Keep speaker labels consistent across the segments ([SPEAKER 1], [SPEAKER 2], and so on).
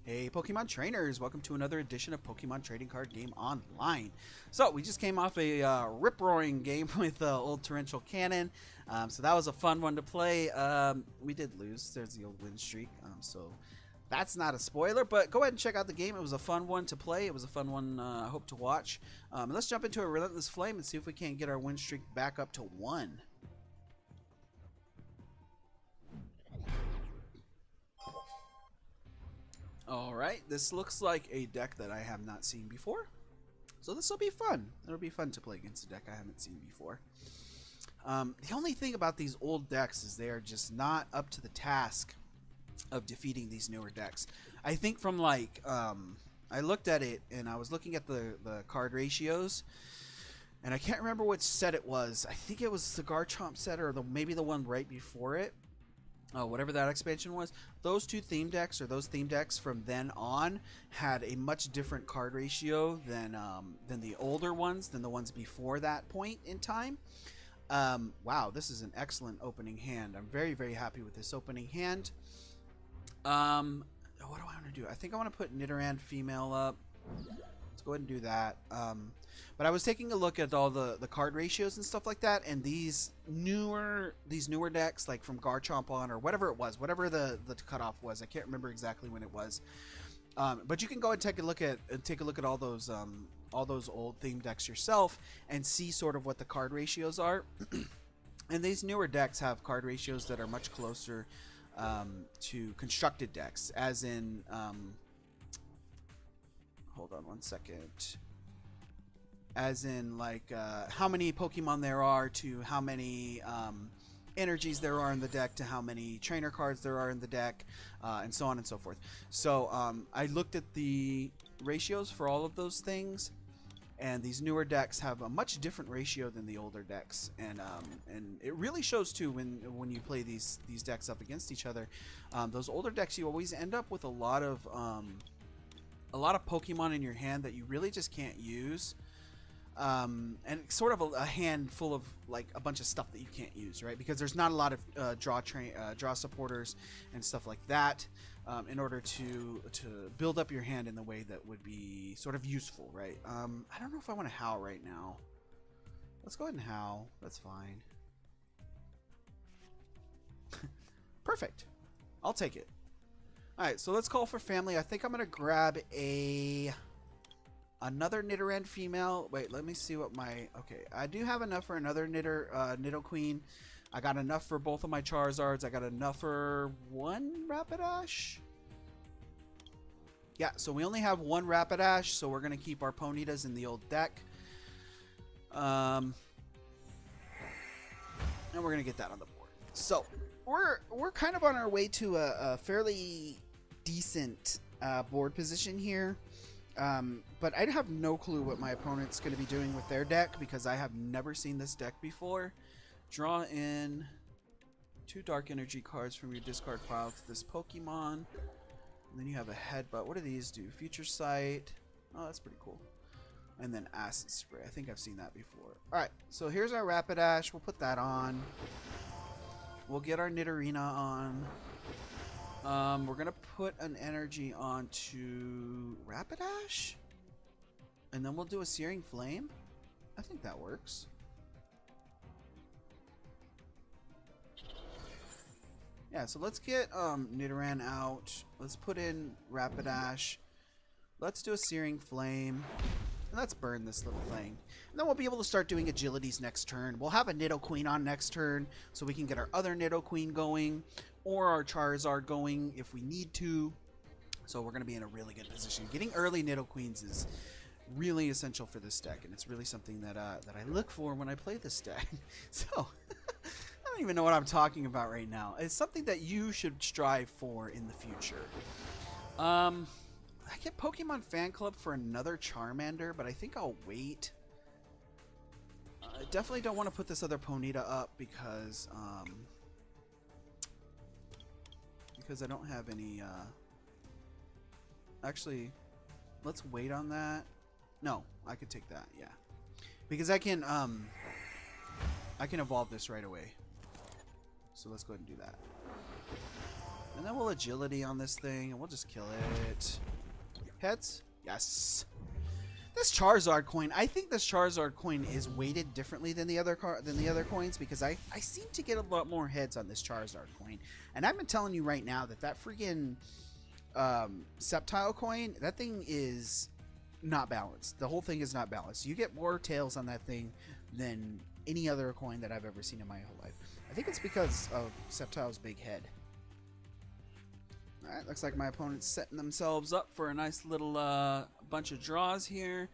[SPEAKER 1] Hey Pokemon trainers, welcome to another edition of Pokemon Trading Card Game Online. So we just came off a rip-roaring game with old Torrential Cannon, so that was a fun one to play. We did lose, there's the old win streak, so that's not a spoiler, but go ahead and check out the game. It was a fun one to play, it was a fun one I hope to watch. Let's jump into a Relentless Flame and see if we can't get our win streak back up to 1. Alright, this looks like a deck that I have not seen before. So this will be fun. It'll be fun to play against a deck I haven't seen before. The only thing about these old decks is they are just not up to the task of defeating these newer decks. I think from like, I looked at it and I was looking at the card ratios. And I can't remember which set it was. I think it was the Garchomp set or maybe the one right before it. Whatever that expansion was, those two theme decks or those theme decks from then on had a much different card ratio than the older ones, than the ones before that point in time. Wow, this is an excellent opening hand. I'm very, very happy with this opening hand. What do I want to do? I think I want to put Nidoran female up. Let's go ahead and do that. But I was taking a look at all the card ratios and stuff like that, and these newer decks, like from Garchomp on or whatever it was, whatever the cutoff was, I can't remember exactly when it was. But you can go and take a look at all those old theme decks yourself and see sort of what the card ratios are. And these newer decks have card ratios that are much closer to constructed decks, as in. Hold on one second. As in, like, how many Pokemon there are to how many energies there are in the deck to how many trainer cards there are in the deck, and so on and so forth. So I looked at the ratios for all of those things, and these newer decks have a much different ratio than the older decks, and it really shows too when you play these decks up against each other. Those older decks, you always end up with a lot of Pokemon in your hand that you really just can't use. And sort of a hand full of like a bunch of stuff that you can't use, right? Because there's not a lot of draw supporters and stuff like that in order to build up your hand in the way that would be sort of useful, right? I don't know if I want to howl right now. Let's go ahead and howl. That's fine. Perfect. I'll take it. Alright, so let's call for family. I think I'm going to grab another Nidoran female. Wait, let me see what my... Okay, I do have enough for another Nidoqueen. I got enough for both of my Charizards. I got enough for one Rapidash. Yeah, so we only have one Rapidash, so we're going to keep our Ponytas in the old deck. And we're going to get that on the board. So, we're kind of on our way to a fairly decent board position here. But I have no clue what my opponent's going to be doing with their deck because I have never seen this deck before. Draw in 2 Dark Energy cards from your discard pile to this Pokemon. And then you have a Headbutt. What do these do? Future Sight. Oh, that's pretty cool. And then Acid Spray. I think I've seen that before. Alright, so here's our Rapidash. We'll put that on. We'll get our Nidorina on. We're going to put an energy onto Rapidash. And then we'll do a Searing Flame. I think that works. Yeah, so let's get Nidoran out. Let's put in Rapidash. Let's do a Searing Flame. And let's burn this little thing. And then we'll be able to start doing agilities next turn. We'll have a Nidoqueen on next turn, so we can get our other Nidoqueen going, or our Charizard going if we need to. So we're going to be in a really good position. Getting early Nidoqueens is really essential for this deck, and it's really something that that I look for when I play this deck. So, I don't even know what I'm talking about right now. It's something that you should strive for in the future. I get Pokemon Fan Club for another Charmander, but I think I'll wait. I definitely don't want to put this other Ponyta up because I don't have any... Actually, let's wait on that. No, I could take that, yeah. Because I can evolve this right away. So let's go ahead and do that. And then we'll agility on this thing, and we'll just kill it. Heads? Yes. This Charizard coin, I think this Charizard coin is weighted differently than the other coins, because I seem to get a lot more heads on this Charizard coin. And I've been telling you right now that freaking Sceptile coin, that thing is not balanced. The whole thing is not balanced. You get more tails on that thing than any other coin that I've ever seen in my whole life. I think it's because of Sceptile's big head. Alright, looks like my opponent's setting themselves up for a nice little bunch of draws here.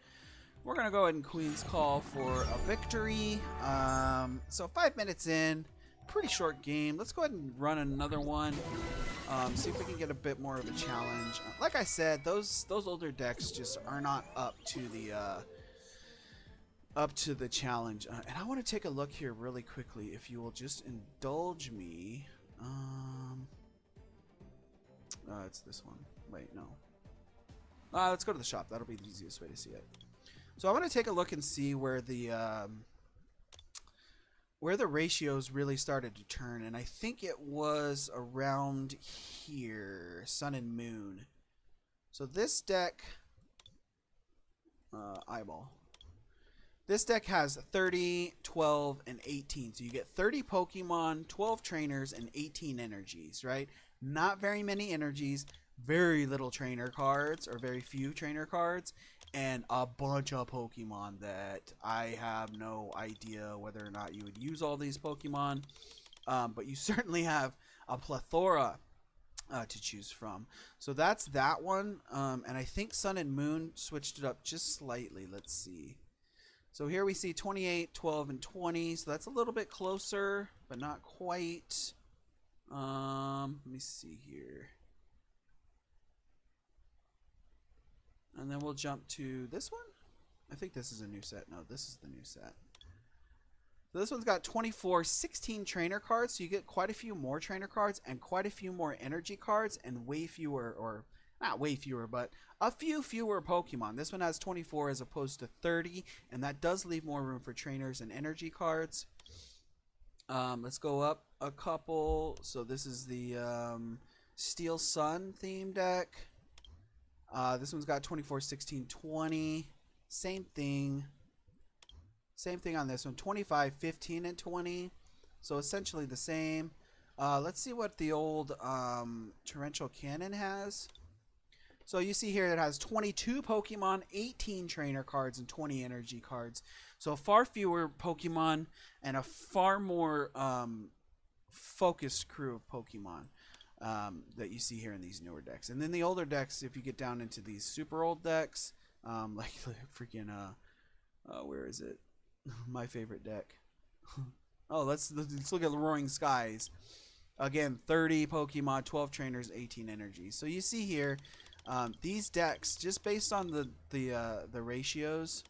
[SPEAKER 1] We're going to go ahead and Queen's Call for a victory. So 5 minutes in, pretty short game. Let's go ahead and run another one. See if we can get a bit more of a challenge. Like I said, those older decks just are not up to the challenge. And I want to take a look here really quickly, if you will just indulge me. It's this one. Wait, no. Let's go to the shop. That'll be the easiest way to see it. So I want to take a look and see where the ratios really started to turn, and I think it was around here, Sun and Moon. So this deck, eyeball. This deck has 30, 12, and 18. So you get 30 Pokemon, 12 trainers, and 18 energies, right? Not very many energies, very little trainer cards, or very few trainer cards, and a bunch of Pokemon that I have no idea whether or not you would use all these Pokemon. But you certainly have a plethora to choose from. So that's that one. And I think Sun and Moon switched it up just slightly. Let's see. So here we see 28, 12, and 20. So that's a little bit closer, but not quite. Let me see here. And then we'll jump to this one. I think this is a new set. No, this is the new set. So this one's got 24, 16 trainer cards. So you get quite a few more trainer cards and quite a few more energy cards and way fewer, or not way fewer, but a few fewer Pokemon. This one has 24 as opposed to 30, and that does leave more room for trainers and energy cards. Let's go up a couple. So this is the Steel Sun theme deck. This one's got 24, 16, 20. Same thing. Same thing on this one. 25, 15, and 20. So essentially the same. Let's see what the old Torrential Cannon has. So you see here it has 22 Pokemon, 18 trainer cards, and 20 energy cards. So far fewer Pokemon and a far more focused crew of Pokemon that you see here in these newer decks. And then the older decks, if you get down into these super old decks, like freaking where is it? My favorite deck. Oh, let's look at the Roaring Skies. Again, 30 Pokemon, 12 trainers, 18 energies. So you see here, these decks, just based on the ratios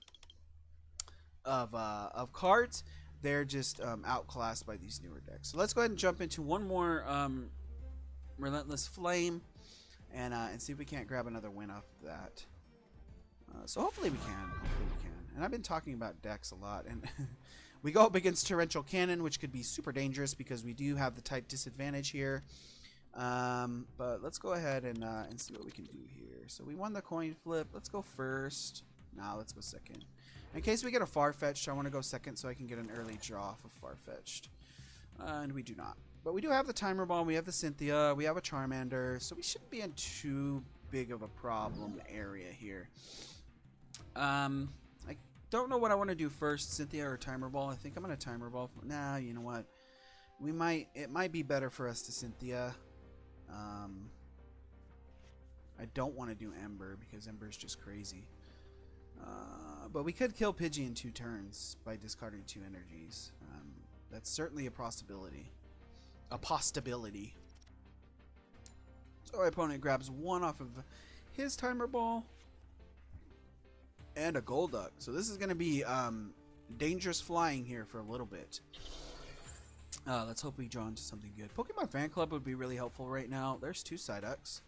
[SPEAKER 1] of cards, they're just outclassed by these newer decks. So let's go ahead and jump into one more Relentless Flame, and see if we can't grab another win off of that. So hopefully we can. Hopefully we can. And I've been talking about decks a lot, and we go up against Torrential Cannon, which could be super dangerous because we do have the type disadvantage here. But let's go ahead and see what we can do here. So we won the coin flip. Let's go first. Nah, let's go second. In case we get a Farfetch'd, I want to go second so I can get an early draw off of Farfetch'd. And we do not. But we do have the Timer Bomb, we have the Cynthia, we have a Charmander, so we shouldn't be in too big of a problem area here. I don't know what I want to do first, Cynthia or Timer Ball. I think I'm going to Timer Ball. Nah, you know what? It might be better for us to Cynthia. I don't want to do Ember because Ember's just crazy. But we could kill Pidgey in 2 turns by discarding 2 energies. That's certainly a possibility. A possibility. So our opponent grabs 1 off of his Timer Ball. And a Golduck. So this is going to be dangerous flying here for a little bit. Let's hope we draw into something good. Pokemon Fan Club would be really helpful right now. There's 2 Psyducks.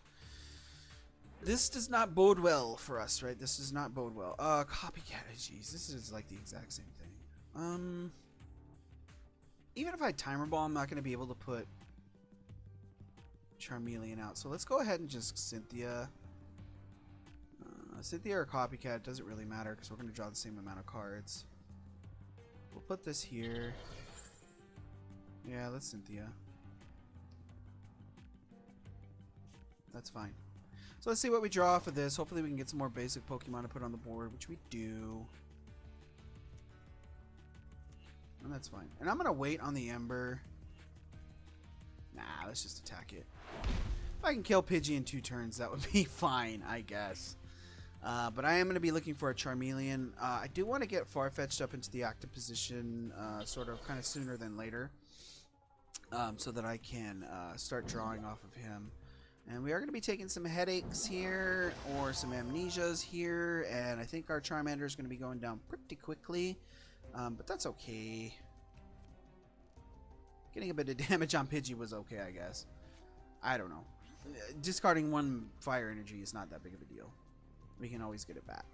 [SPEAKER 1] This does not bode well for us, right? This does not bode well. Copycat. Jeez, this is like the exact same thing. Even if I Timer Ball, I'm not going to be able to put Charmeleon out. So let's go ahead and just Cynthia. Cynthia or Copycat, doesn't really matter because we're going to draw the same amount of cards. We'll put this here. Yeah, let's Cynthia. That's fine. So let's see what we draw off of this. Hopefully we can get some more basic Pokemon to put on the board, which we do. And that's fine. And I'm going to wait on the Ember. Nah, let's just attack it. If I can kill Pidgey in 2 turns, that would be fine, I guess. But I am going to be looking for a Charmeleon. I do want to get Farfetch'd up into the active position sort of kind of sooner than later. So that I can start drawing off of him. And we are going to be taking some headaches here, or some amnesias here, and I think our Charmander is going to be going down pretty quickly, but that's okay. Getting a bit of damage on Pidgey was okay, I guess. I don't know. Discarding 1 fire energy is not that big of a deal. We can always get it back.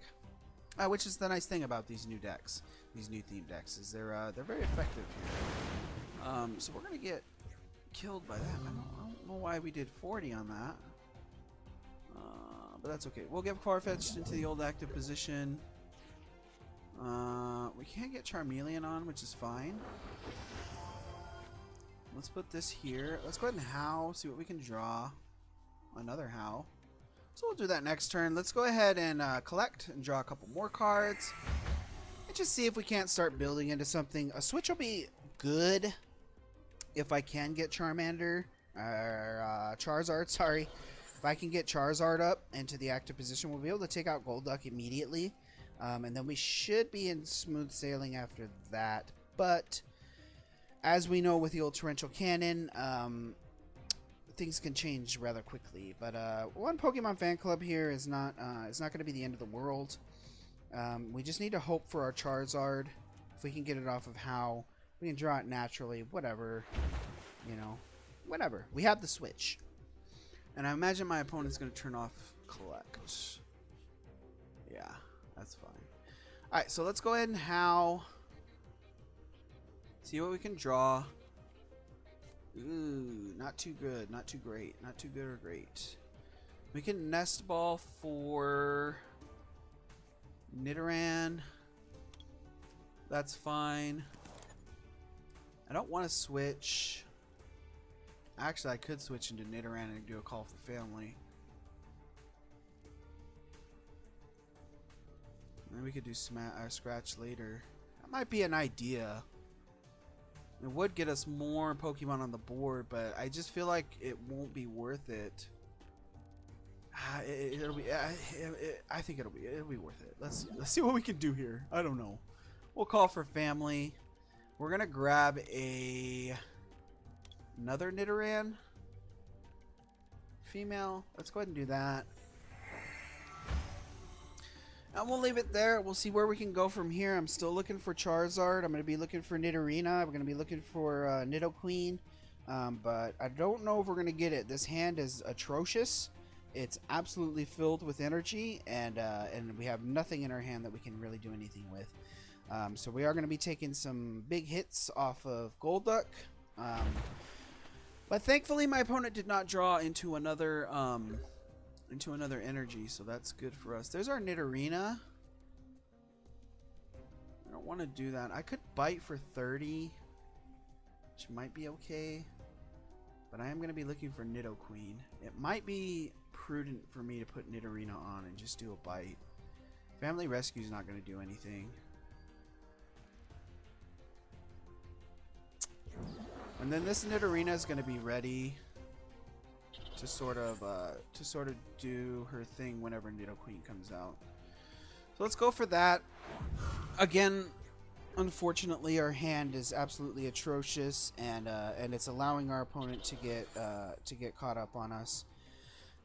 [SPEAKER 1] Which is the nice thing about these new decks, these new theme decks, is they're very effective here. So we're going to get killed by that. I don't know why we did 40 on that. But that's okay. We'll get Farfetch'd into the old active position. We can't get Charmeleon on, which is fine. Let's put this here. Let's go ahead and Howl, see what we can draw. Another Howl. So we'll do that next turn. Let's go ahead and collect and draw a couple more cards. And just see if we can't start building into something. A switch will be good if I can get Charmander, or Charizard, sorry. If I can get Charizard up into the active position, we'll be able to take out Golduck immediately. And then we should be in smooth sailing after that. But as we know with the old Torrential Cannon, things can change rather quickly. But 1 Pokemon fan club here is not going to be the end of the world. We just need to hope for our Charizard. If we can get it off of How, we can draw it naturally. Whatever, you know, whatever. We have the switch, and I imagine my opponent's going to turn off collect. Yeah, that's fine. All right, so let's go ahead and How. See what we can draw. Ooh, not too good, not too great, not too good or great. We can Nest Ball for Nidoran. That's fine. I don't want to switch. Actually, I could switch into Nidoran and do a Call for Family. Then we could do Scratch later. That might be an idea. It would get us more Pokemon on the board, but I just feel like it won't be worth it. It'll be. I think it'll be worth it. Let's see what we can do here. I don't know. We'll Call for Family. We're gonna grab another Nidoran female. Let's go ahead and do that. And we'll leave it there. We'll see where we can go from here. I'm still looking for Charizard. I'm going to be looking for Nidorina. I'm going to be looking for Nidoqueen. But I don't know if we're going to get it. This hand is atrocious. It's absolutely filled with energy. And we have nothing in our hand that we can really do anything with. So we are going to be taking some big hits off of Golduck. But thankfully my opponent did not draw into another energy, so that's good for us. There's our Nidorina. I don't want to do that. I could bite for 30, which might be okay, but I am going to be looking for Nidoqueen. It might be prudent for me to put Nidorina on and just do a bite. Family Rescue is not going to do anything. And then this Nidorina is going to be ready to sort of do her thing whenever Nidoqueen comes out. So let's go for that. Again, unfortunately, our hand is absolutely atrocious, and it's allowing our opponent to get caught up on us.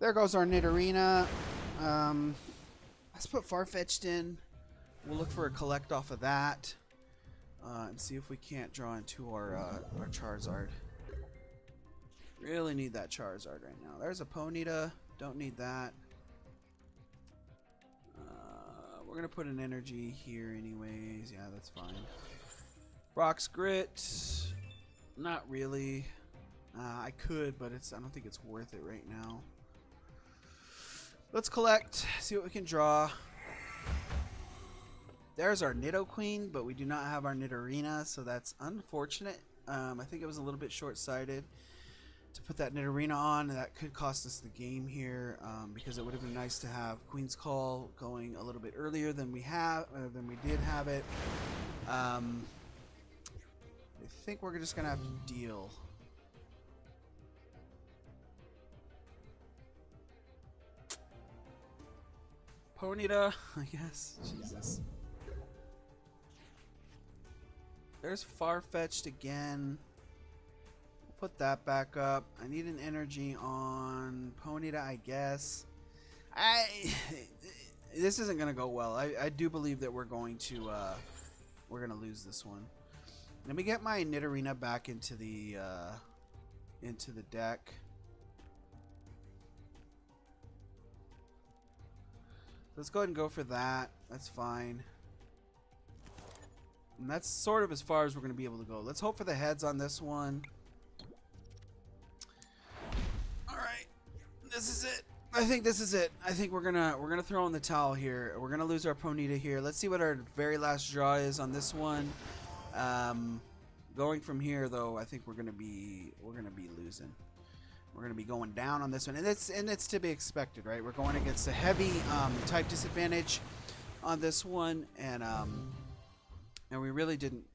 [SPEAKER 1] There goes our Nidorina. Let's put Farfetch'd in. We'll look for a collect off of that, and see if we can't draw into our Charizard. Really need that Charizard right now. There's a Ponyta. Don't need that. We're going to put an energy here anyways. Yeah, that's fine. Rock's Grit. Not really. I could, but I don't think it's worth it right now. Let's collect, see what we can draw. There's our Nidoqueen, but we do not have our Nidorina, so that's unfortunate. I think it was a little bit short-sighted to put that Nidorina on, and that could cost us the game here, because it would have been nice to have Queen's Call going a little bit earlier than we did have it. I think we're just gonna have to deal. Ponyta, I guess. Jesus. There's Farfetch'd again. We'll put that back up. I need an energy on Ponyta, I guess. This isn't gonna go well. I do believe that we're gonna lose this one. Let me get my Nidorina back into the deck. Let's go ahead and go for that. That's fine. And that's sort of as far as we're going to be able to go. Let's hope for the heads on this one. All right. This is it. I think this is it. I think we're going to throw in the towel here. We're going to lose our Ponyta here. Let's see what our very last draw is on this one. Going from here though, I think we're going to be losing. We're going to be going down on this one, and it's to be expected, right? We're going against a heavy type disadvantage on this one, and we really didn't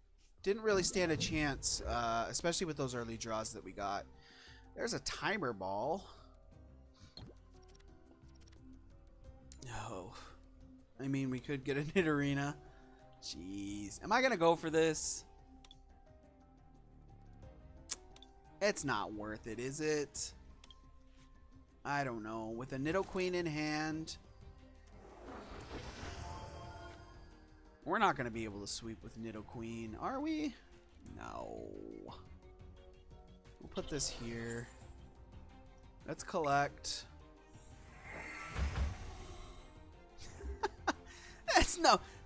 [SPEAKER 1] really stand a chance, especially with those early draws that we got. There's a timer ball. No, I mean we could get a Nidorina. Jeez, am I going to go for this? It's not worth it, is it? I don't know. With a Nidoqueen in hand, we're not going to be able to sweep with Nidoqueen, are we? No. We'll put this here. Let's collect.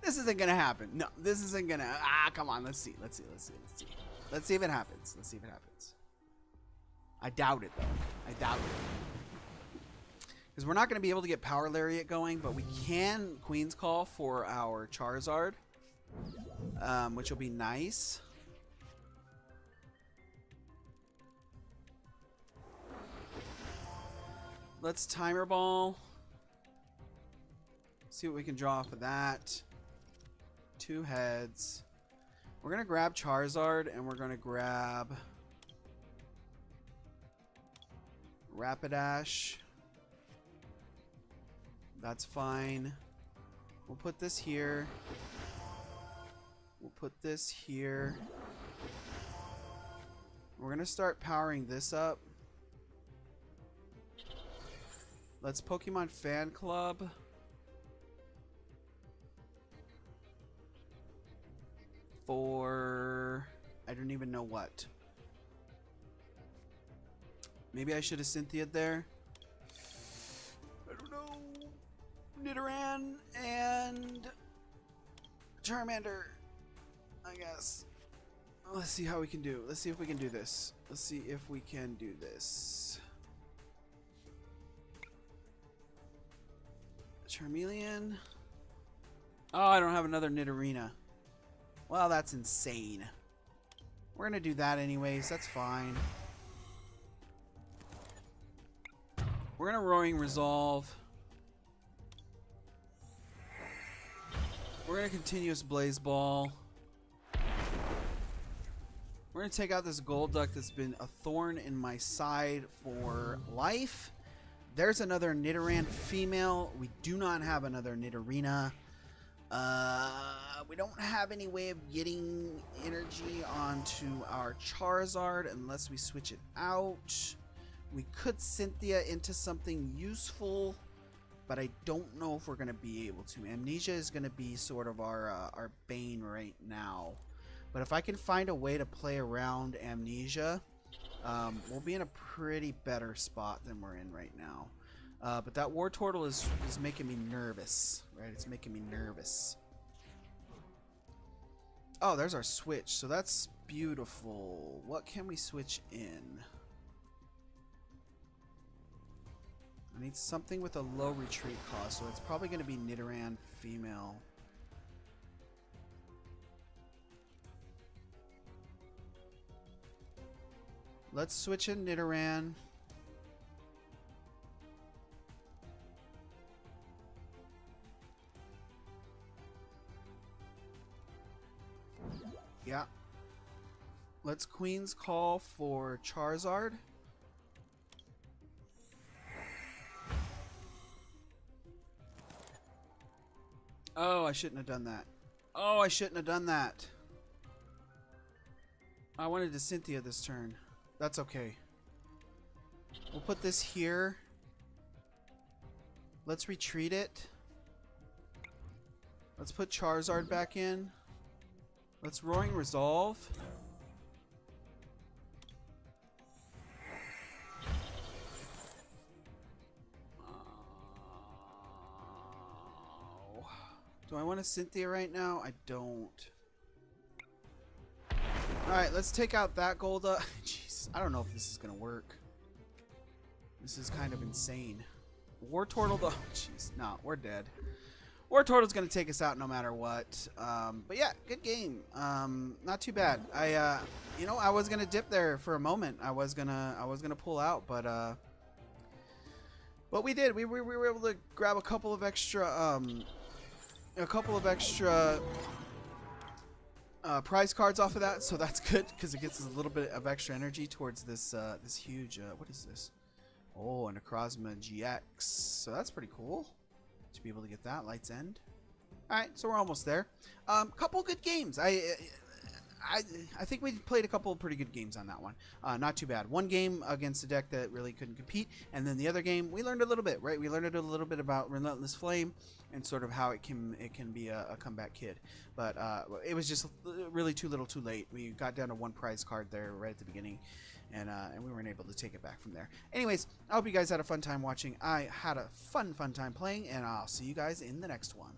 [SPEAKER 1] This isn't going to happen. No, this isn't going to. Come on. Let's see. Let's see if it happens. Let's see if it happens. I doubt it, though. I doubt it. Because we're not going to be able to get Power Lariat going, but we can Queen's Call for our Charizard, which will be nice. Let's Timer Ball. See what we can draw off of that. 2 heads. We're going to grab Charizard, and we're going to grab Rapidash. That's fine. We'll put this here. We'll put this here. We're going to start powering this up. Let's Pokemon Fan Club. For I don't even know what. Maybe I should have Cynthia'd there. I don't know. Nidoran and Charmander, I guess. Let's see how we can do. Let's see if we can do this. Let's see if we can do this. Charmeleon. Oh, I don't have another Nidorina. Well, that's insane. We're gonna do that anyways. That's fine. We're gonna Roaring Resolve. We're gonna Continuous Blaze Ball. We're gonna take out this Golduck that's been a thorn in my side for life. There's another Nidoran female. We do not have another Nidorina. We don't have any way of getting energy onto our Charizard unless we switch it out. We could Cynthia into something useful, but I don't know if we're going to be able to. Amnesia is going to be sort of our bane right now. But if I can find a way to play around Amnesia, we'll be in a pretty better spot than we're in right now. But that War Turtle is making me nervous, right? It's making me nervous. Oh, there's our switch. So that's beautiful. What can we switch in? I need something with a low retreat cost, so it's probably going to be Nidoran female. Let's switch in Nidoran. Yeah. Let's Queen's Call for Charizard. Oh, I shouldn't have done that. Oh, I shouldn't have done that. I wanted to Cynthia this turn. That's okay. We'll put this here. Let's retreat it. Let's put Charizard back in. Let's Roaring Resolve. Do I want to Cynthia right now? I don't. Alright, let's take out that Golda. Jeez, I don't know if this is going to work. This is kind of insane. War Turtle, though. Jeez, no, we're dead. War Turtle's going to take us out no matter what. But yeah, good game. Not too bad. You know, I was going to dip there for a moment. I was gonna pull out, but we did. We were able to grab a couple of extra prize cards off of that, so that's good because it gets us a little bit of extra energy towards this this huge what is this? Oh, a Necrozma GX. So that's pretty cool to be able to get that. Light's End. All right, so we're almost there. Couple good games. I think we played a couple of pretty good games on that one. Not too bad. One game against a deck that really couldn't compete, and then the other game we learned a little bit, right? We learned a little bit about Relentless Flame and sort of how it can be a comeback kid. But it was just really too little, too late. We got down to one prize card there right at the beginning, and we weren't able to take it back from there. Anyways, I hope you guys had a fun time watching. I had a fun time playing, and I'll see you guys in the next one.